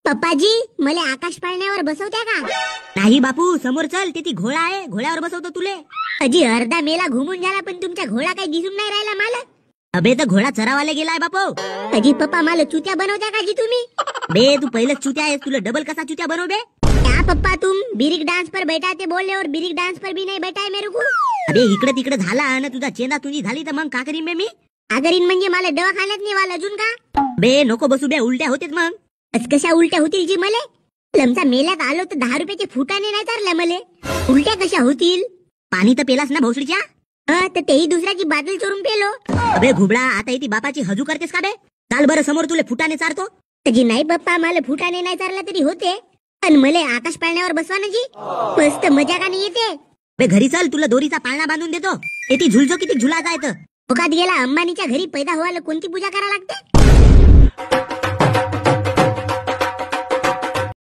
पप्पाजी मला आकाश पाळण्यावर बसवत्या का? नाही बापू, समोर चल, ते ती घोडा आहे, घोड्यावर बसवतो तुले. अजी अर्धा मेला घुमून झाला पण तुमचा घोडा काही दिसून नाही राहिला मला. अबे तर घोडा चरावाले गेलाय बापू. अजी पप्पा मला चुत्या बनवत्या का जी तुम्ही? बे तू पहिलेच चुत्या आहेस, तुला डबल कसा चुत्या बनव बे. क्या पप्पा तुम बिरिक डांस पर बैठा थे बोल रहे और बिरिक डांस पर भी नहीं बैठा है मेरे को. अबे इकडे तिकडे झाला आणि तुझा चेंदा तुझी झाली तर मग का करीन बे मी? आगरीन म्हणजे मला दवाखान्यात नेवाल अजून का? बे नको बसू बे, उलट्या होतेच मग. कशा उलट्या होतील जी मले? लमचा मेल्यात आलो तर 10 रुपयाचे फुटाने नाही चारल्या मले. उलट्या कशा होतील? पाणी तर पेलास ना भोसडीच्या? तर तेही दुसऱ्याची बाटली चोरून पेलो. अबे घुबडा, आता इथे बापाची हजू करतेस का बे? चाल बरं समोर, तुले फुटाने चारतो. जी नाही पप्पा, मला फुटाने नाही चारला तरी होते, पण मले आकाश पाळण्यावर बसवा ना जी. मस्त मजा का नाही येते. बे घरी चल, तुला दोरीचा पाळणा बांधून देतो. ती झुलजो किती झुला जायचं. मुखात गेला अंबानीच्या घरी पैदा व्हायला कोणती पूजा करा लागते?